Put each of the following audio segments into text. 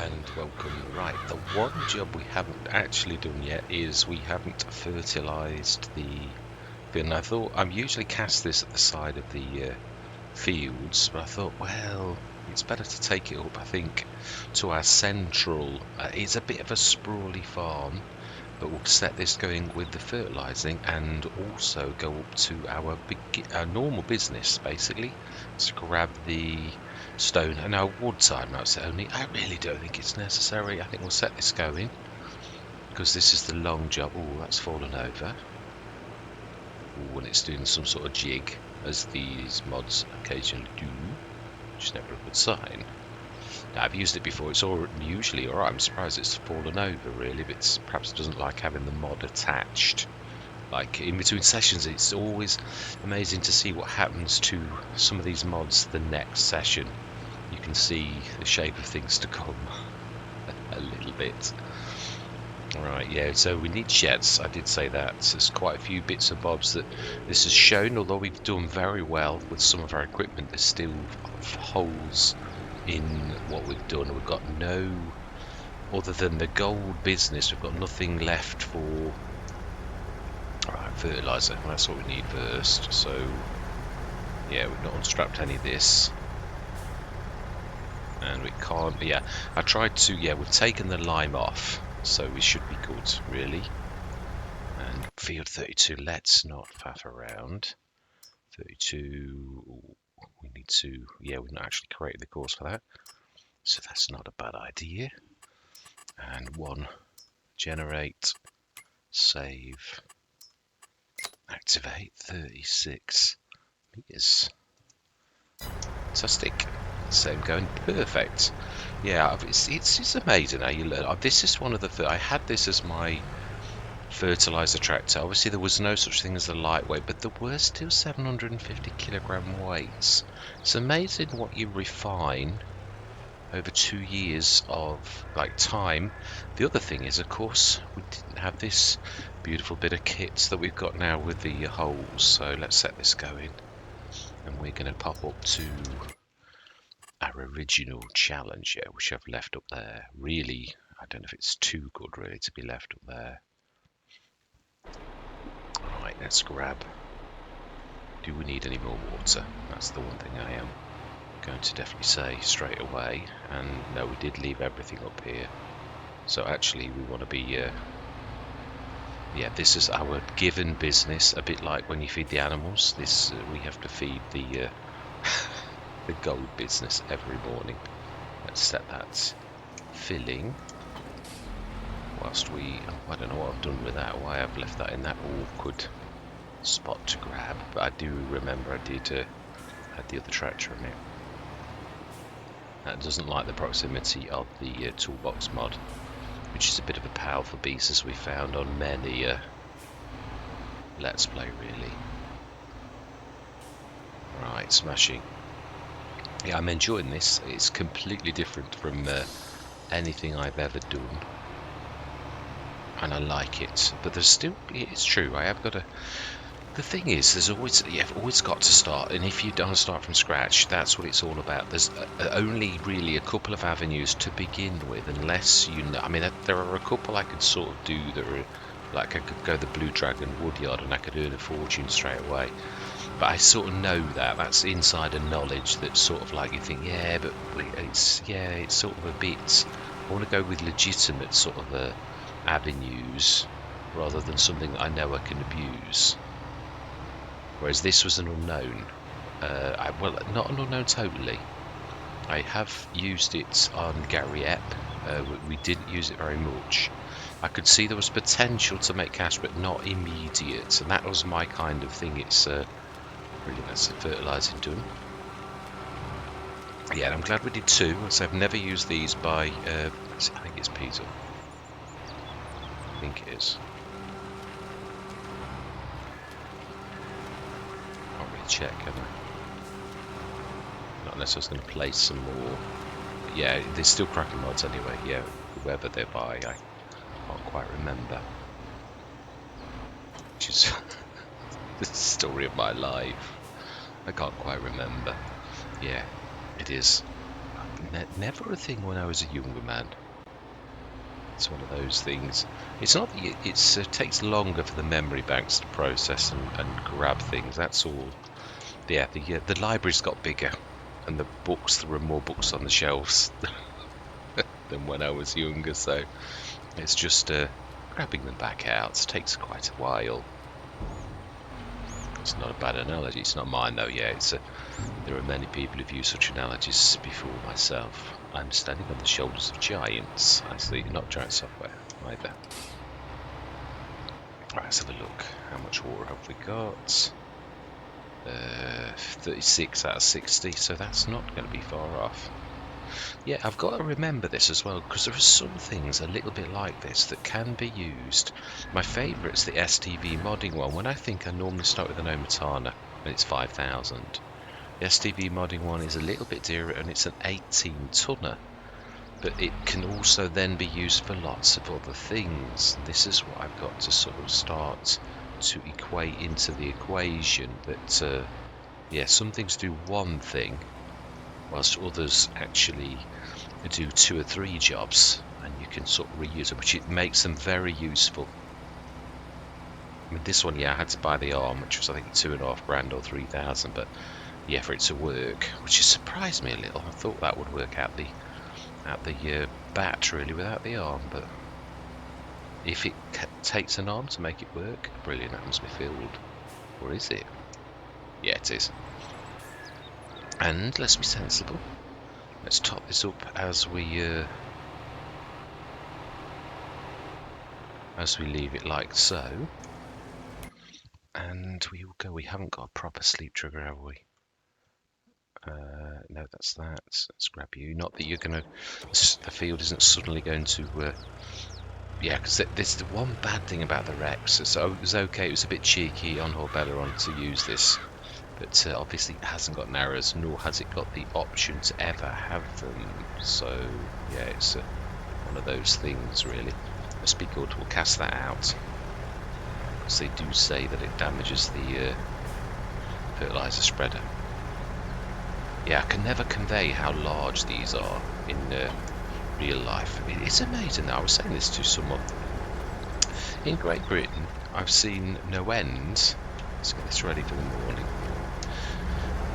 and welcome. Right, the one job we haven't actually done yet is we haven't fertilised the bin. I thought I'm usually cast this at the side of the fields, but I thought, well, it's better to take it up, I think, to our central. It's a bit of a sprawly farm, but we'll set this going with the fertilising and also go up to our normal business, basically, to grab the stone. And I would time lapse it only. I really don't think it's necessary. I think we'll set this going because this is the long job. Oh, that's fallen over. Oh, and it's doing some sort of jig, as these mods occasionally do, which is never a good sign. Now, I've used it before. It's usually alright. I'm surprised it's fallen over, really, but perhaps it doesn't like having the mod attached. Like, in between sessions, it's always amazing to see what happens to some of these mods the next session. You can see the shape of things to come a little bit. Right, yeah, so we need sheds. I did say that. There's quite a few bits and bobs that this has shown, although we've done very well with some of our equipment. There's still holes in what we've done. We've got no, other than the gold business, we've got nothing left for fertilizer. Well, that's what we need first. So yeah, we've not unstrapped any of this, and we can't. Yeah, I tried to. Yeah, we've taken the lime off, so we should be good, really. And field 32, let's not faff around. 32, we need to. Yeah, we've not actually created the course for that, so that's not a bad idea. And one, generate, save, activate. 36 meters. Fantastic. Same going perfect. Yeah, it's amazing how you learn. This is one of the. I had this as my fertilizer tractor. Obviously, there was no such thing as a lightweight, but there were still 750 kilogram weights. It's amazing what you refine over 2 years of time. The other thing is, of course, we didn't have this beautiful bit of kit that we've got now with the holes. So let's set this going, and we're going to pop up to our original challenge here, which I've left up there. Really, I don't know if it's too good really to be left up there. Right, let's grab. Do we need any more water? That's the one thing I am going to definitely say straight away. And no, we did leave everything up here. So actually we want to be yeah, this is our given business, a bit like when you feed the animals. This we have to feed the the gold business every morning. Let's set that filling whilst we, I don't know what I've done with that, why I've left that in that awkward spot to grab, but I do remember I did had the other tractor in it. That doesn't like the proximity of the toolbox mod, which is a bit of a powerful beast, as we found on many Let's Play, really. Right, smashing. Yeah, I'm enjoying this. It's completely different from anything I've ever done, and I like it. But there's still, it's true, I have got to. The thing is, you've always got to start, and if you don't start from scratch, that's what it's all about. There's only really a couple of avenues to begin with, unless you know. I mean, there are a couple I could sort of do that are, like, I could go the Blue Dragon Woodyard and I could earn a fortune straight away. But I sort of know that's insider knowledge. That sort of like you think, yeah, but it's sort of a bit. I want to go with legitimate sort of avenues rather than something that I know I can abuse. Whereas this was an unknown. Well, not an unknown totally. I have used it on Gary Epp. We didn't use it very much. I could see there was potential to make cash, but not immediate, and that was my kind of thing. It's really, that's the fertilising done. Yeah, and I'm glad we did two. So I've never used these by. I think it's Peasel. I think it is. Can't really check, can I? Not unless I was going to place some more. But yeah, they're still cracking mods anyway. Yeah, whoever they're by, I can't quite remember. Which is the story of my life. I can't quite remember. Yeah, it is. Never a thing when I was a younger man. It's one of those things. It's not that it takes longer for the memory banks to process and grab things. That's all. Yeah, the library's got bigger, and the books, there were more books on the shelves than when I was younger. So it's just grabbing them back out. It takes quite a while. It's not a bad analogy. It's not mine though. Yeah, there are many people who've used such analogies before myself. I'm standing on the shoulders of giants. I see, not giant software either. Right, let's have a look. How much water have we got? 36 out of 60, so that's not going to be far off. Yeah, I've got to remember this as well, because there are some things a little bit like this that can be used. My favourite's the STV modding one. When I think I normally start with an Omatana, and it's 5,000. The STV modding one is a little bit dearer, and it's an 18-tonner. But it can also then be used for lots of other things. This is what I've got to sort of start to equate into the equation. That, yeah, some things do one thing, whilst others actually do 2 or 3 jobs, and you can sort of reuse them, which it makes them very useful. I mean, this one, yeah, I had to buy the arm, which was I think £2,500 or 3,000, but yeah, for it to work, which has surprised me a little. I thought that would work out the bat really without the arm, but if it takes an arm to make it work, brilliant. That must be filled, or is it? Yeah, it is. And let's be sensible. Let's top this up as we leave it like so, and we will go. We haven't got a proper sleep trigger, have we? No, that's that. Let's grab you. Not that you're gonna. The field isn't suddenly going to. Yeah, because there's the one bad thing about the Rex. So it was okay. It was a bit cheeky on Horbelleron to use this, but obviously it hasn't got arrows, nor has it got the option to ever have them. So yeah, it's one of those things really. Let's be good. We'll cast that out, because they do say that it damages the fertilizer spreader. Yeah, I can never convey how large these are in real life. It's amazing. I was saying this to someone. In Great Britain, I've seen no end. Let's get this ready for the morning.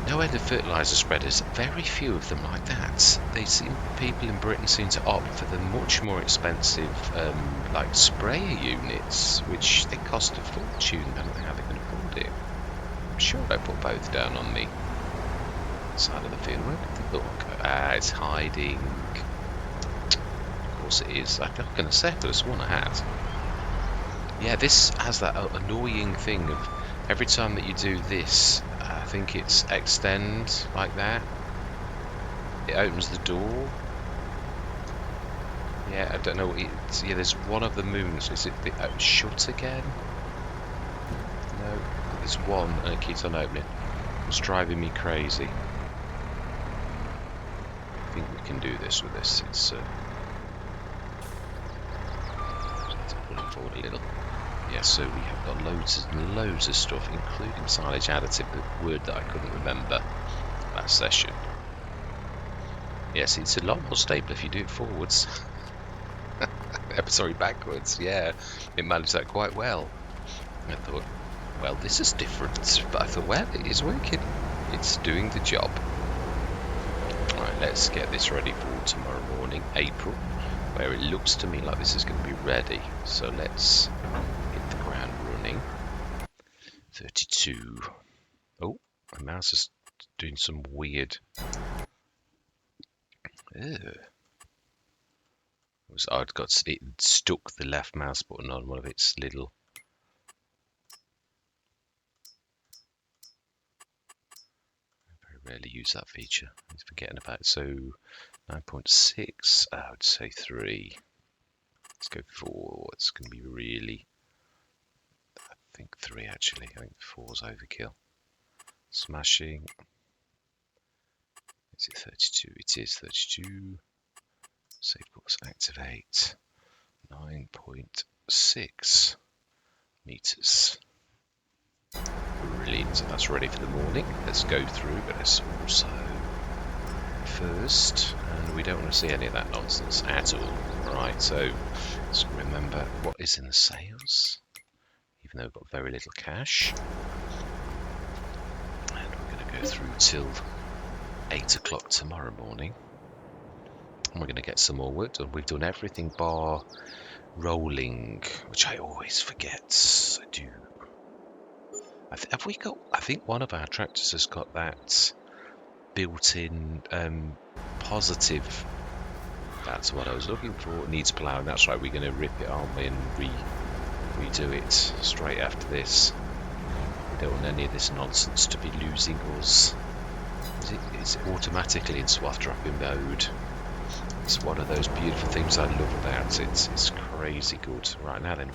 No end of fertilizer spreaders. Very few of them like that. People in Britain seem to opt for the much more expensive, like sprayer units, which they cost a fortune. I don't know how they can afford it. I'm sure I put both down on the side of the field. Where did they look? It's hiding. Of course it is. I'm not going to say, but it's one I had. Yeah, this has that annoying thing of every time that you do this, I think it's extend like that. It opens the door. Yeah, I don't know. Yeah, there's one of the moons. Is it shut again? No, there's one, and it keeps on opening. It's driving me crazy. I think we can do this with this. It's let's pull it forward a little. Yeah, so we have got loads and loads of stuff, including silage additive, the word that I couldn't remember last session. Yes, it's a lot more stable if you do it forwards. Sorry, backwards. Yeah, it managed that quite well. I thought, well, this is different, but I thought, well, it is working. It's doing the job. Right, let's get this ready for tomorrow morning, April, where it looks to me like this is going to be ready. So let's hit the ground running. 32. Oh, my mouse is doing some weird. I'd got it stuck the left mouse button on one of its little. I very rarely use that feature. I'm forgetting about it. So 9.6. I would say 3. Let's go 4. It's going to be really. I think 3 actually. I think 4's overkill. Smashing. Is it 32? It is 32. Save course activate. 9.6 meters. Brilliant. So that's ready for the morning. Let's go through, but let's also first, and we don't want to see any of that nonsense at all. Right, so let's remember what is in the sales, even though we've got very little cash. And we're going to go through till 8 o'clock tomorrow morning. And we're going to get some more work done. We've done everything bar rolling, which I always forget. I do. Have we got? I think one of our tractors has got that built-in positive. That's what I was looking for. It needs ploughing. That's right. We're going to rip it, aren't we, and redo it straight after this. We don't want any of this nonsense to be losing us. Is it automatically in swath dropping mode? It's one of those beautiful things I love about it. It's crazy good. Right, now then,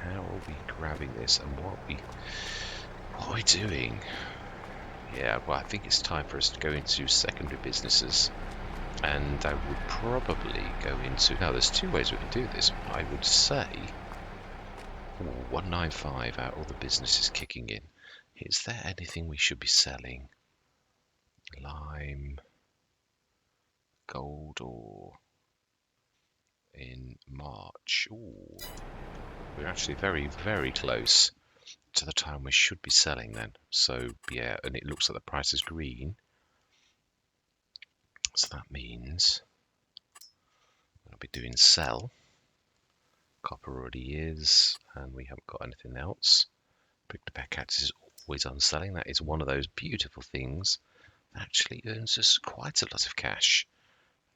how are we grabbing this, and what are we doing? Yeah, well, I think it's time for us to go into secondary businesses, and I would probably go into... Now, there's two ways we can do this. I would say 195, our other business is kicking in. Is there anything we should be selling? Lime, gold, or in March? Ooh, we're actually very, very close to the time we should be selling then. So yeah, and it looks like the price is green. So that means we'll be doing sell. Copper already is, and we haven't got anything else. Brick to bear cactus is always on selling. That is one of those beautiful things that actually earns us quite a lot of cash.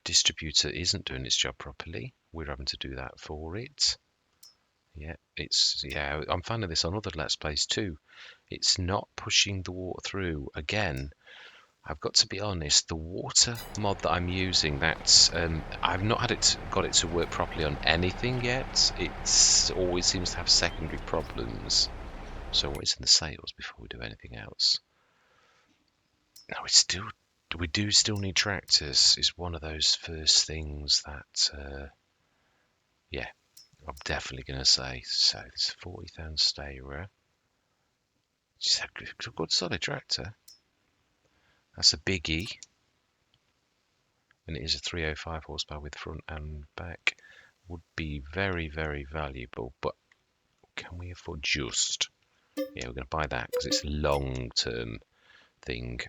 Distributor isn't doing its job properly. We're having to do that for it. Yeah, I'm finding this on other Let's Plays too. It's not pushing the water through. Again, I've got to be honest, the water mod that I'm using, that's I've not got it to work properly on anything yet. It always seems to have secondary problems. So what is in the sales before we do anything else? No, we do still need tractors. Is one of those first things that yeah, I'm definitely going to say. So it's 40,000 stayer. It's a good solid tractor. That's a biggie. And it is a 305 horsepower with front and back. Would be very, very valuable. But can we afford just? Yeah, we're going to buy that because it's a long-term thing.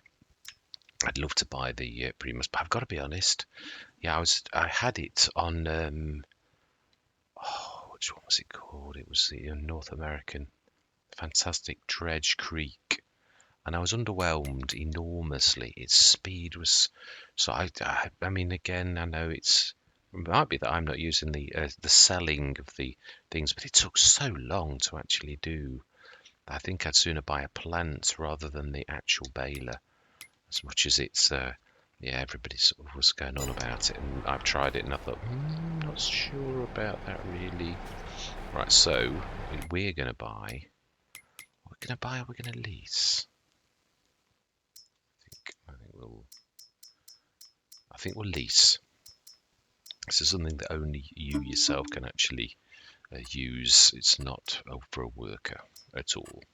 I'd love to buy the Primus, but I've got to be honest. Yeah, I had it on which one was it called? It was the North American Fantastic Dredge Creek, and I was underwhelmed enormously. Its speed was so. I mean, again, I know it might be that I'm not using the selling of the things, but it took so long to actually do. I think I'd sooner buy a plant rather than the actual baler. As much as it's yeah, everybody sort of was going on about it, and I've tried it and I thought, not sure about that really. Right, so we're going to buy. What we're going to buy, or we're going to lease? I think we'll lease. This is something that only you yourself can actually use. It's not for a worker at all.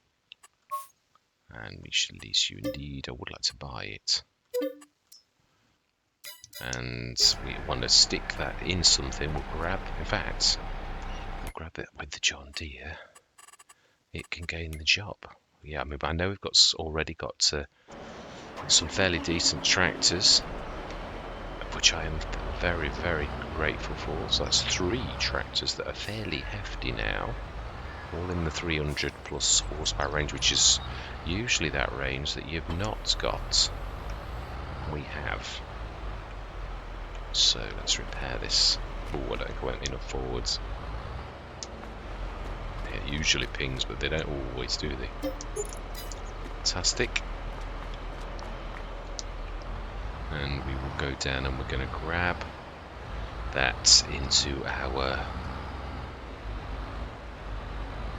And we should lease you indeed. I would like to buy it. And we want to stick that in something. We'll grab, in fact, we'll grab it with the John Deere. It can gain the job. Yeah, I mean, I know we've already got some fairly decent tractors, which I am very, very grateful for. So that's 3 tractors that are fairly hefty now, all in the 300 plus horsepower range, which is usually that range that you've not got. We have. So let's repair this. Oh, I don't go enough forwards. It usually pings, but they don't always, do they? Fantastic. And we will go down and we're going to grab that into our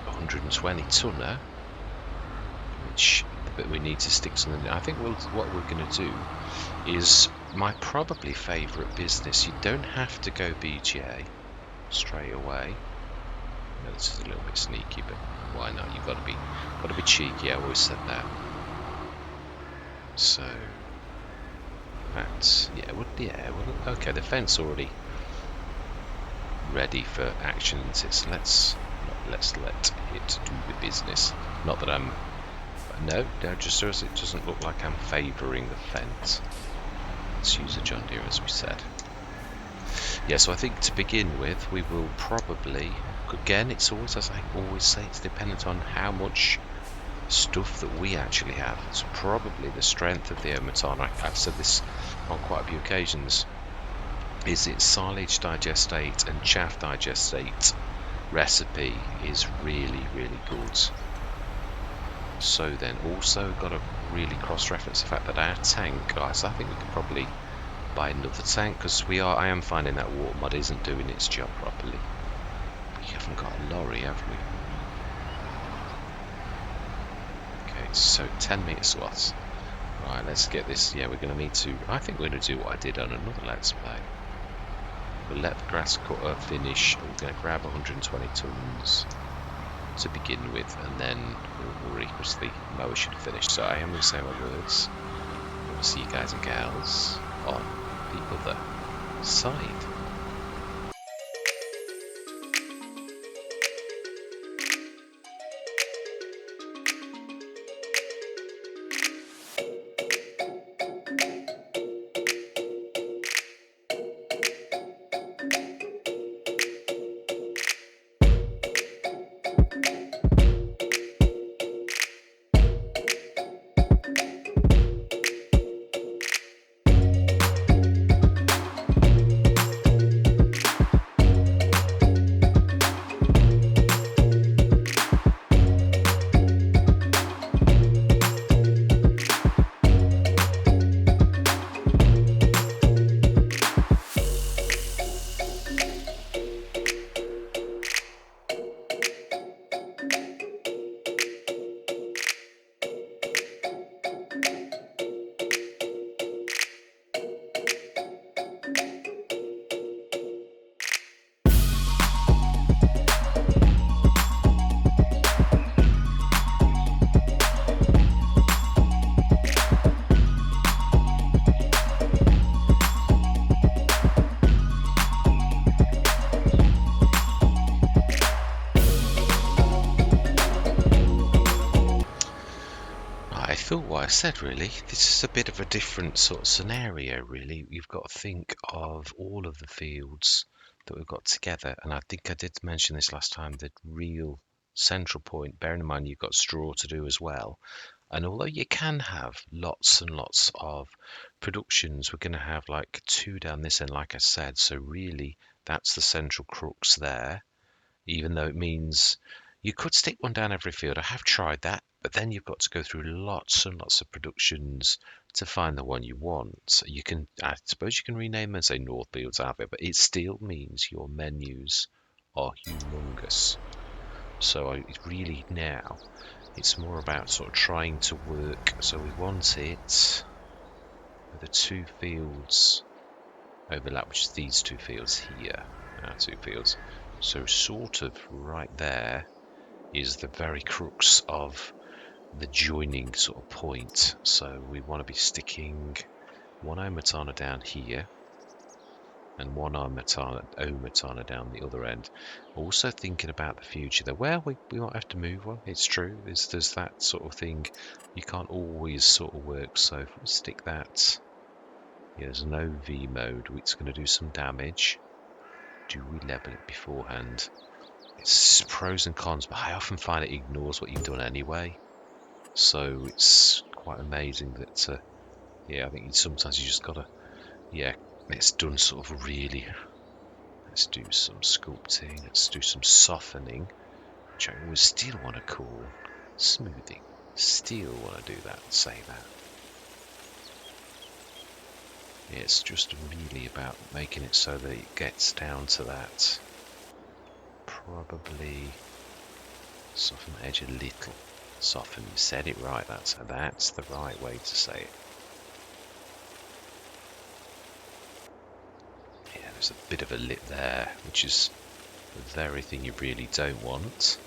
120 tonner, but we need to stick something. I think what we're going to do is my probably favourite business. You don't have to go BGA straight away. I know this is a little bit sneaky, but why not? You've got to be cheeky. I always said that. So That's okay, the fence already ready for action, so let's let it do the business. Not that I'm no, just as it doesn't look like I'm favouring the fence. Let's use a John Deere as we said. Yeah, so I think to begin with we will probably, again it's always, as I always say, it's dependent on how much stuff that we actually have. It's probably the strength of the Ometon. I've said this on quite a few occasions, is its silage digestate and chaff digestate recipe is really good. So then also got to really cross-reference the fact that our tank, guys, I think we could probably buy another tank, because I am finding that water mud isn't doing its job properly. We haven't got a lorry, have we? Okay, so 10 metre slots. Right, let's get this. Yeah, we're going to need to, I think we're going to do what I did on another Let's Play. We'll let the grass cutter finish. We're going to grab 120 tons to begin with, and then we'll worry because the mower should have finished. So I am going to say my words. We'll see you guys and gals on the other side. What I said, really. This is a bit of a different sort of scenario, really. You've got to think of all of the fields that we've got together, and I think I did mention this last time, the real central point, bearing in mind you've got straw to do as well. And although you can have lots and lots of productions, we're going to have like 2 down this end, like I said, so really that's the central crux there, even though it means you could stick one down every field. I have tried that, but then you've got to go through lots and lots of productions to find the one you want. So you can, I suppose you can rename them and say North Fields out there, but it still means your menus are humongous. So really now, it's more about sort of trying to work. So we want it with the 2 fields overlap, which is these 2 fields here, our 2 fields. So sort of right there is the very crux of the joining sort of point. So we want to be sticking one Ometana down here and one Ometana down the other end. Also thinking about the future there. Well, we might have to move one. It's true. There's that sort of thing. You can't always sort of work. So if we stick that, yeah, there's no V mode. It's going to do some damage. Do we level it beforehand? It's pros and cons, but I often find it ignores what you've done anyway. So it's quite amazing that, yeah, I think sometimes you just gotta, yeah, it's done sort of really. Let's do some sculpting, let's do some softening, which I always still want to call smoothing. Still want to do that, say that. Yeah, it's just really about making it so that it gets down to that. Probably soften the edge a little. Soften, you said it right, that's the right way to say it. Yeah, there's a bit of a lip there, which is the very thing you really don't want.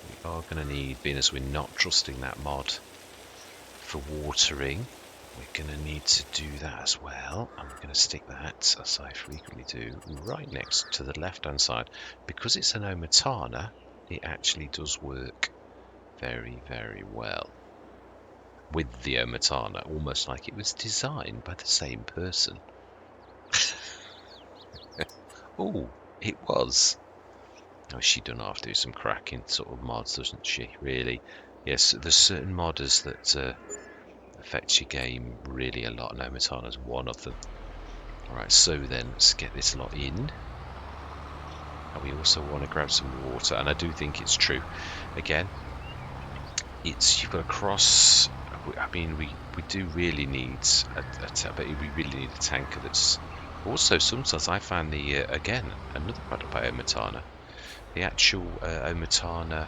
We are going to need, being as we're not trusting that mod for watering, we're going to need to do that as well. I'm going to stick that, as I frequently do, right next to the left-hand side. Because it's an Omatana, it actually does work very, very well with the Omatana, almost like it was designed by the same person. Oh, it was. Oh, she done have to do some cracking sort of mods, doesn't she? Really? Yes, there's certain modders that affect your game really a lot, and Omatana's one of them. Alright, so then let's get this lot in. And we also want to grab some water, and I do think it's true. Again, you've got to cross. I mean, we do really need we really need a tanker that's also. Sometimes I find the again another product by Omatana, the actual Omatana,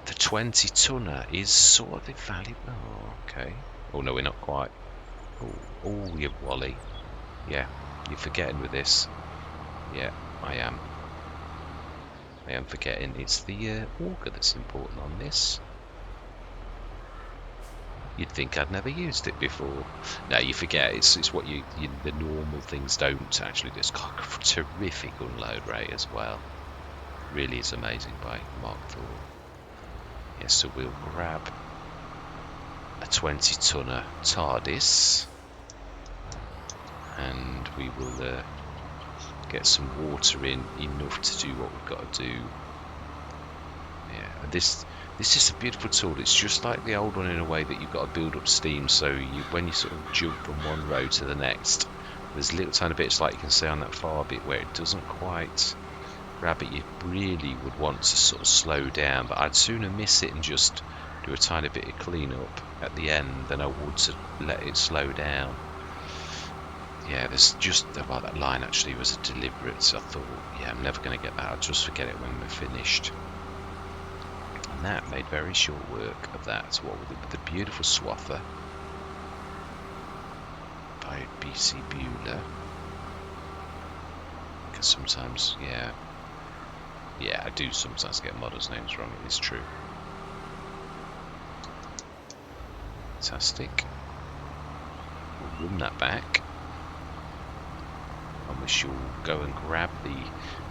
the 20 tonner is sort of valuable. Oh, okay. Oh no, we're not quite. Oh, you Wally. Yeah, you're forgetting with this. Yeah, I am. I am forgetting. It's the auger that's important on this. You'd think I'd never used it before. No, you forget. It's what the normal things don't actually do. It's got a terrific unload rate as well. Really is amazing by Mark IV. Yes, so we'll grab a 20 tonner TARDIS, and we will get some water in enough to do what we've got to do. Yeah, and this is a beautiful tool. It's just like the old one in a way that you've got to build up steam, so when you sort of jump from one row to the next, there's little tiny bits like you can see on that far bit where it doesn't quite grab it. You really would want to sort of slow down, but I'd sooner miss it and just do a tiny bit of cleanup at the end than I would to let it slow down. Yeah, there's just about that line actually was a deliberate. So I thought, yeah, I'm never going to get that. I'll just forget it when we're finished. And that made very short work of that. What with the beautiful swather by BC Bueller. Because sometimes, yeah, I do sometimes get modders' names wrong. It is true. Fantastic. We'll run that back. And we shall go and grab the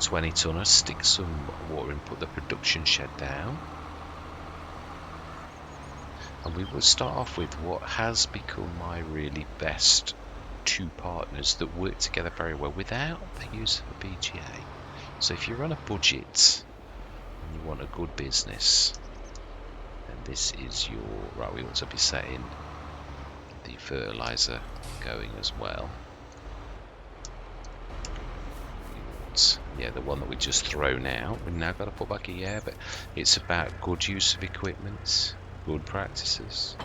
20 tonner, stick some water in, put the production shed down. And we will start off with what has become my really best two partners that work together very well without the use of a BGA. So if you're on a budget and you want a good business, then this is your... Right, we ought to be setting the fertilizer going as well. Yeah, the one that we just thrown out. We've now got to put back in, but it's about good use of equipment, good practices.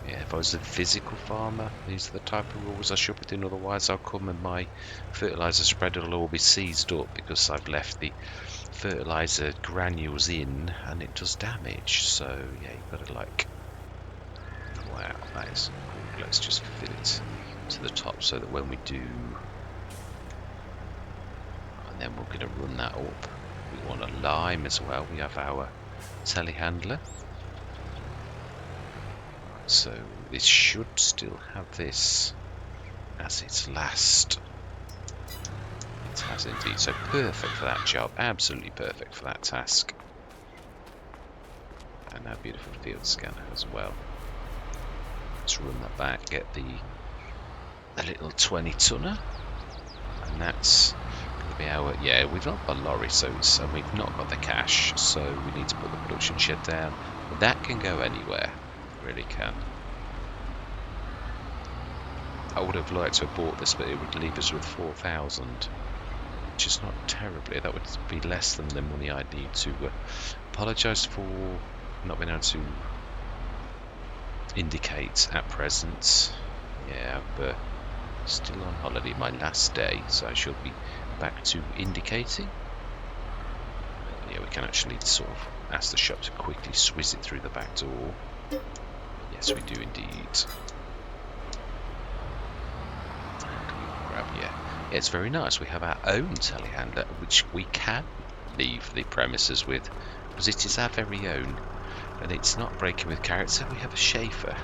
Yeah, if I was a physical farmer, these are the type of rules I should be doing. Otherwise, I'll come and my fertilizer spreader will all be seized up because I've left the fertilizer granules in and it does damage. So yeah, you've got to like. Wow, that is cool. Let's just fill it to the top so that when we do. Then we're going to run that up. We want a lime as well. We have our telehandler. So this should still have this as its last. It has indeed. So perfect for that job. Absolutely perfect for that task. And our beautiful field scanner as well. Let's run that back. Get the little 20 tonner. And that's... Yeah, we've not got a lorry, and we've not got the cash, so we need to put the production shed down. But that can go anywhere, it really can. I would have liked to have bought this, but it would leave us with 4,000, which is not terribly. That would be less than the money I'd need to apologise for not being able to indicate at present. Yeah, but still on holiday, my last day, so I should be back to indicating. Yeah, we can actually sort of ask the shop to quickly swizz it through the back door. Yes, we do indeed. And we grab, yeah, it's very nice. We have our own telehandler, which we can leave the premises with, because it is our very own, and it's not breaking with character. We have a Schaefer.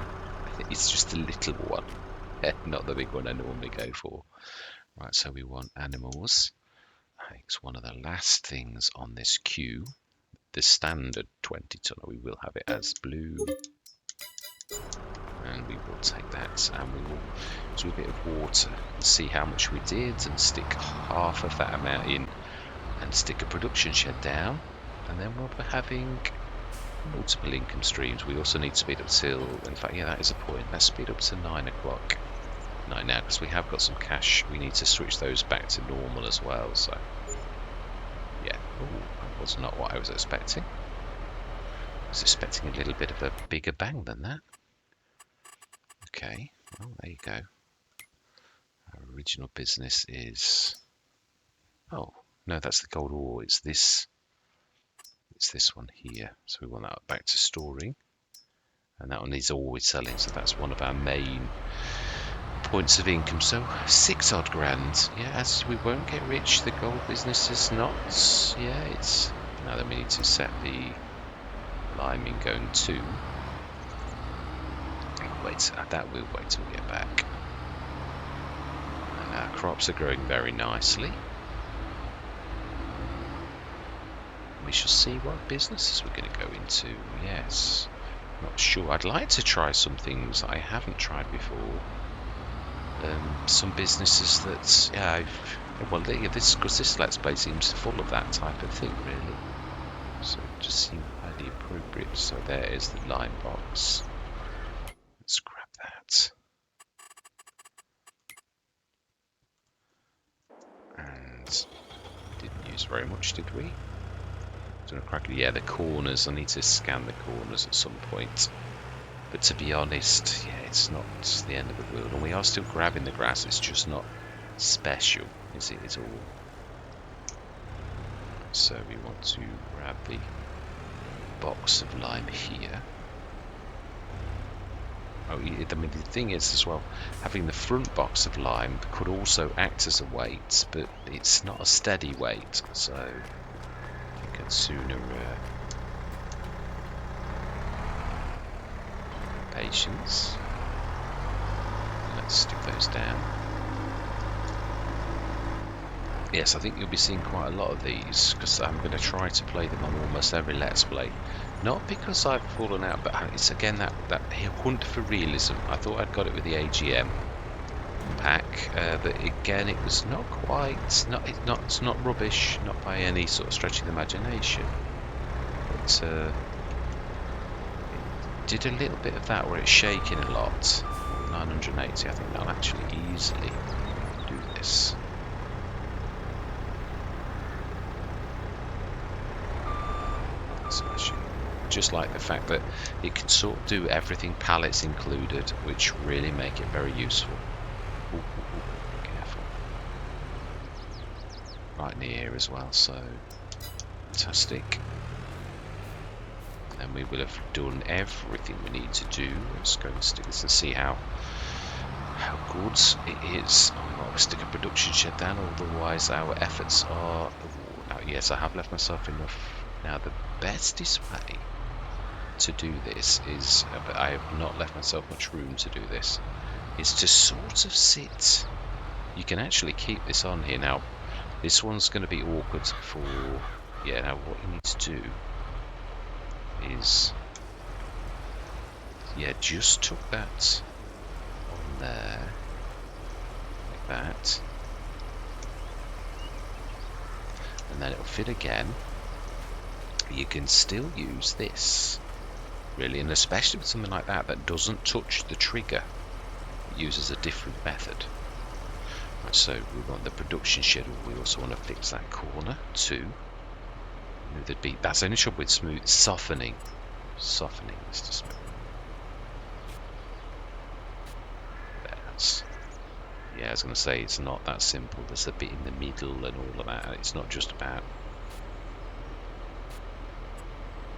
It's just a little one, not the big one I normally go for. Right, so we want animals. It's one of the last things on this queue. The standard 20 tonner, we will have it as blue. And we will take that and we will do a bit of water and see how much we did and stick half of that amount in and stick a production shed down. And then we'll be having multiple income streams. We also need to speed up till, in fact, yeah, that is a point. Let's speed up to 9 o'clock. 9 now, because we have got some cash. We need to switch those back to normal as well. So, yeah, that was not what I was expecting. I was expecting a little bit of a bigger bang than that. Okay, well, there you go. Our original business is... Oh, no, that's the gold ore. It's this one here. So we want that back to storing. And that one is always selling, so that's one of our main points of income. So 6 odd grand. Yeah, as we won't get rich, the gold business is not. Yeah, it's... Now then we need to set the liming going to. Wait, that will wait till we get back. And our crops are growing very nicely. We shall see what businesses we're going to go into. Yes, not sure. I'd like to try some things I haven't tried before. Some businesses that, yeah, well, this Let's Play seems full of that type of thing, really. So it just seemed highly appropriate. So there is the line box. Let's grab that. And didn't use very much, did we? Yeah, the corners. I need to scan the corners at some point. But to be honest, yeah, it's not the end of the world. And we are still grabbing the grass. It's just not special, is it at all? So we want to grab the box of lime here. Oh, I mean, the thing is as well, having the front box of lime could also act as a weight, but it's not a steady weight. So I could sooner patience. Let's stick those down. Yes, I think you'll be seeing quite a lot of these because I'm going to try to play them on almost every Let's Play. Not because I've fallen out, but it's again that hunt for realism. I thought I'd got it with the AGM pack, but again it was not quite. It's not rubbish, not by any sort of stretch of the imagination. But it did a little bit of that where it's shaking a lot. 980. I think that'll actually easily do this. Just like the fact that it can sort of do everything, pallets included, which really make it very useful. Ooh, careful. Right in the ear as well, so fantastic. And we will have done everything we need to do. Let's go and stick this and see how good it is. I'm not going to stick a production shed down, otherwise our efforts are... Oh, yes, I have left myself enough. Now the bestest way to do this is, but I have not left myself much room to do this, is to sort of sit. You can actually keep this on here. Now this one's going to be awkward for, yeah, now what you need to do is, yeah, just tuck that on there like that, and then it'll fit again. You can still use this, really, and especially with something like that that doesn't touch the trigger, it uses a different method. Right, so we want the production schedule. We also want to fix that corner too. That's only trouble with smooth softening. Softening is to smooth. That's, yeah, I was going to say it's not that simple. There's a bit in the middle and all of that. It's not just about.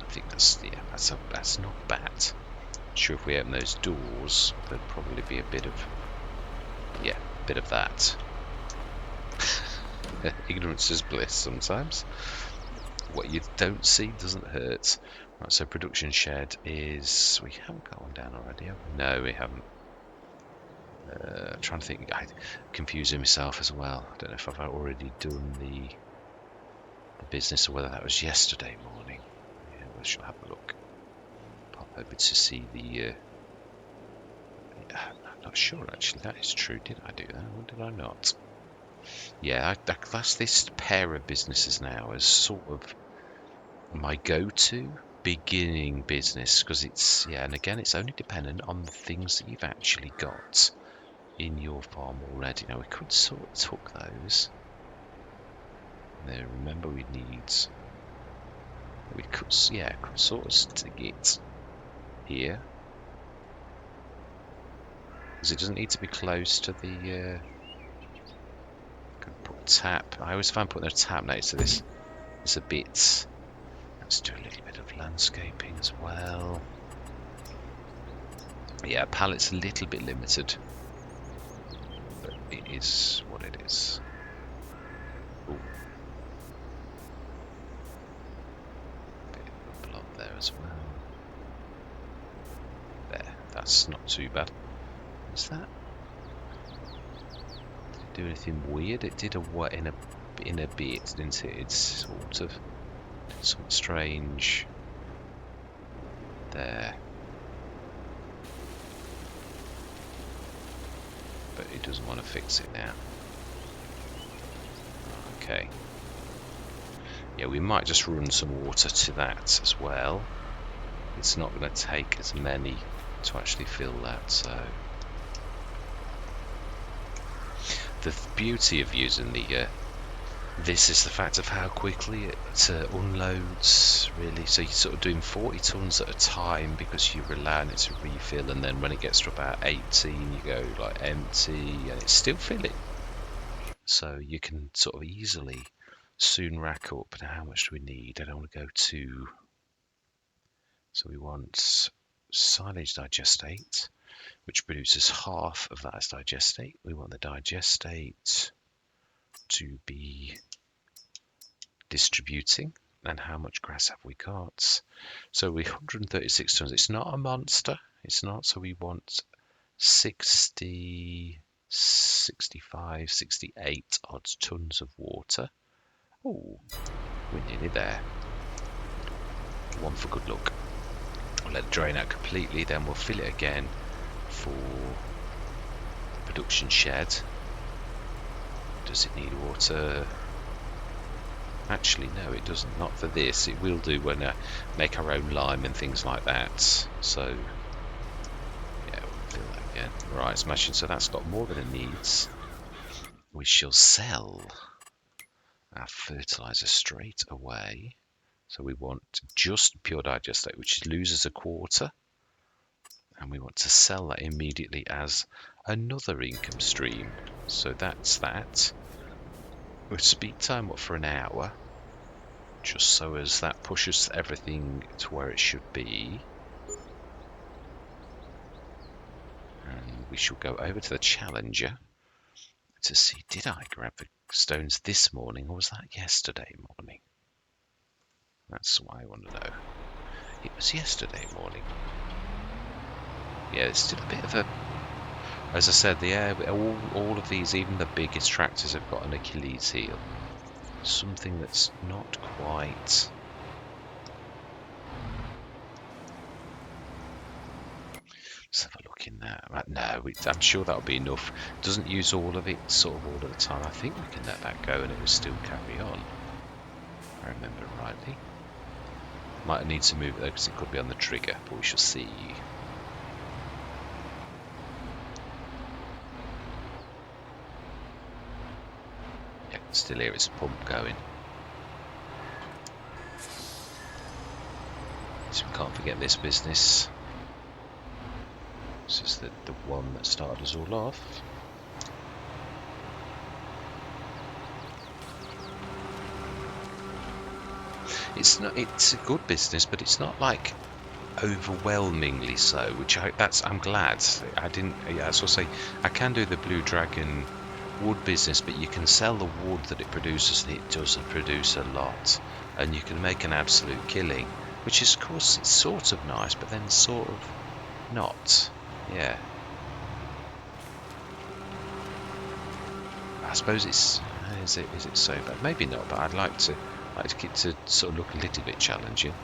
I think that's not bad. I'm sure if we open those doors, there'd probably be a bit of that. Ignorance is bliss sometimes. What you don't see doesn't hurt. Right, so production shed is... We haven't got one down already, have we? No, we haven't. Trying to think. I'm confusing myself as well. I don't know if I've already done the business or whether that was yesterday morning. Yeah, we shall have a look. Pop over to see the... I'm not sure actually. That is true. Did I do that or did I not? Yeah, I class this pair of businesses now as sort of my go-to beginning business, because it's, yeah, and again, it's only dependent on the things that you've actually got in your farm already. Now we could sort of tuck those there. Remember, we could sort of stick it here, because it doesn't need to be close to the could put a tap. I always find putting a tap next to this is a bit. Let's do a little bit of landscaping as well. Yeah, palette's a little bit limited, but it is what it is. Ooh. Bit of a blob there as well. There, that's not too bad. What's that? Did it do anything weird? It did in a bit, didn't it? It's sort of something strange there. But it doesn't want to fix it now. Okay. Yeah, we might just run some water to that as well. It's not going to take as many to actually fill that, so... The beauty of using the this is the fact of how quickly it unloads, really. So you're sort of doing 40 tons at a time because you're allowing it to refill, and then when it gets to about 18 you go like empty and it's still filling. So you can sort of easily soon rack up. Now how much do we need? I don't want to go to... So we want silage digestate, which produces half of that as digestate. We want the digestate to be distributing. And how much grass have we got? So we 136 tons. It's not a monster. It's not. So we want 60, 65, 68 odd tons of water. Oh, we're nearly there. One for good luck. We'll let it drain out completely, then we'll fill it again for the production shed. Does it need water? Actually, no, it doesn't. Not for this. It will do when I make our own lime and things like that. So, yeah, we'll fill that again. Right, smashing. So that's got more than it needs. We shall sell our fertilizer straight away. So we want just pure digestate, which loses a quarter. And we want to sell that immediately as another income stream. So that's that. We'll speed time up for an hour, just so as that pushes everything to where it should be. And we shall go over to the Challenger to see, did I grab the stones this morning or was that yesterday morning? That's what I want to know. It was yesterday morning. Yeah, it's still a bit of a... As I said, all of these, even the biggest tractors, have got an Achilles heel. Something that's not quite... Let's have a look in that. Right, no, I'm sure that'll be enough. Doesn't use all of it sort of all of the time. I think we can let that go and it will still carry on. If I remember rightly. Might need to move it though because it could be on the trigger, but we shall see. Yeah, I can still hear its pump going. So we can't forget this business. This is the one that started us all off. It's a good business, but it's not like overwhelmingly so, which I'm glad. I didn't, yeah, so I say I can do the Blue Dragon wood business, but you can sell the wood that it produces, and it doesn't produce a lot, and you can make an absolute killing. which is, of course, it's sort of nice, but then sort of not. Yeah. I suppose it's is it so bad? Maybe not, but I'd like to get to sort of look a little bit challenging.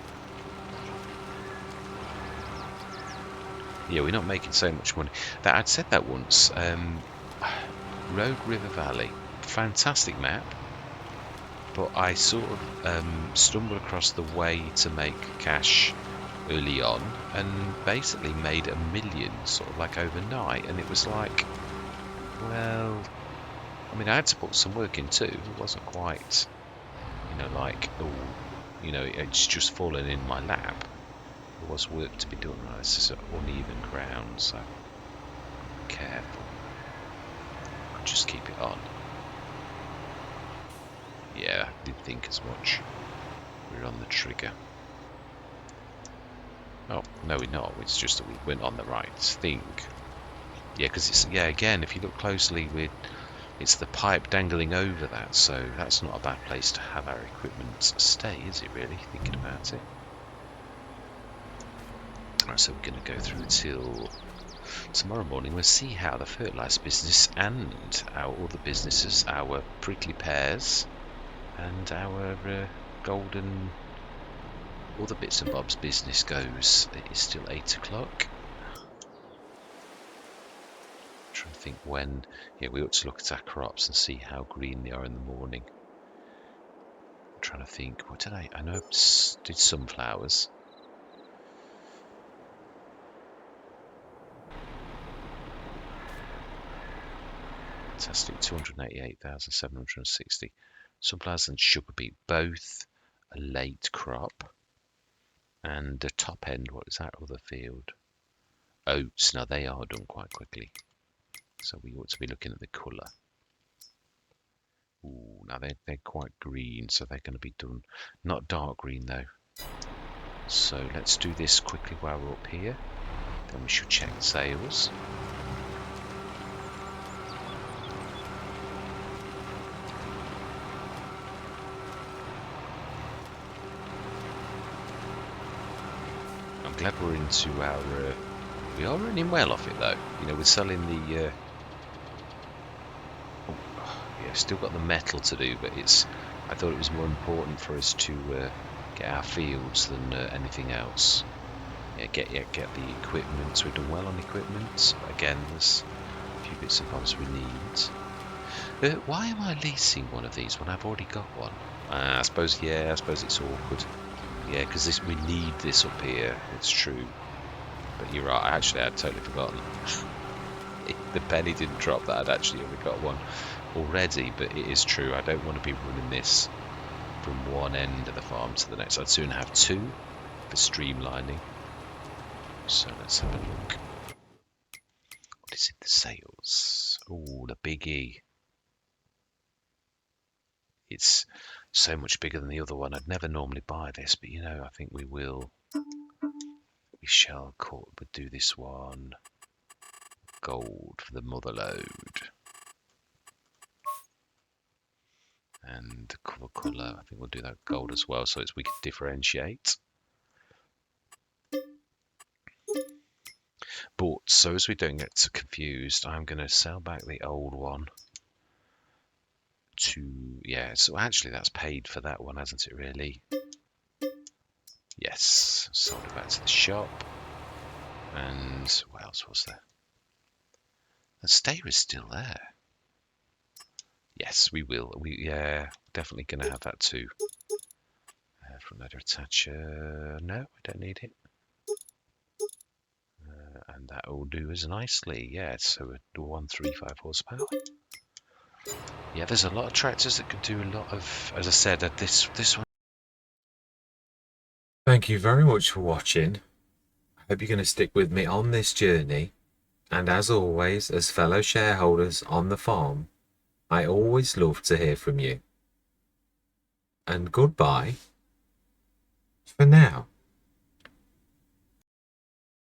Yeah, we're not making so much money. That I'd said that once. Rogue River Valley, fantastic map, but I sort of stumbled across the way to make cash early on, and basically made $1 million sort of like overnight, and it was like, well, I mean, I had to put some work in too. It wasn't quite, like, oh, it's just fallen in my lap. There was work to be done. Right? It's just uneven ground, so careful. Just keep it on. Yeah, I did think as much. We're on the trigger. Oh, no, we're not. It's just that we went on the right thing. Yeah, because it's, again, if you look closely, it's the pipe dangling over that, so that's not a bad place to have our equipment stay, is it really, thinking about it? Alright, so we're going to go through till tomorrow morning. We'll see how the fertiliser business and our other businesses, our prickly pears and our golden other bits and bobs business goes. It is still 8 o'clock. Trying to think when. Yeah, we ought to look at our crops and see how green they are in the morning. I'm trying to think. What did I know I did sunflowers. Fantastic. 288,760. Sunflowers and sugar beet, both a late crop. And the top end, what is that other field? Oats. Now they are done quite quickly. So we ought to be looking at the colour. Ooh, now they're quite green, so they're going to be done. Not dark green though. So let's do this quickly while we're up here. Then we should check sales. I'm glad we're into our... we are running well off it though. We're selling the... still got the metal to do, but I thought it was more important for us to get our fields than anything else. Get the equipment. So we've done well on equipment. Again, there's a few bits and bobs we need. Why am I leasing one of these when I've already got one? I suppose it's awkward. Yeah, because we need this up here. It's true. But you're right. Actually, I'd totally forgotten. The penny didn't drop that I'd actually already got one already, but it is true. I don't want to be running this from one end of the farm to the next. I'd soon have two for streamlining. So let's have a look. What is it? The sales. Oh, the biggie. It's so much bigger than the other one. I'd never normally buy this, but I think we will. We shall do this one. Gold for the mother load. And the cover colour, I think we'll do that gold as well, so we can differentiate. But so as we don't get confused, I'm going to sell back the old one to, so actually that's paid for that one, hasn't it really? Yes, sold it back to the shop. And what else was there? The stayer is still there. Yes, we will. Definitely going to have that too. Front loader attacher. No, we don't need it. And that will do us nicely. Yeah, so a 135 horsepower. Yeah, there's a lot of tractors that can do a lot of, as I said, this one. Thank you very much for watching. I hope you're going to stick with me on this journey. And as always, as fellow shareholders on the farm, I always love to hear from you. And goodbye for now.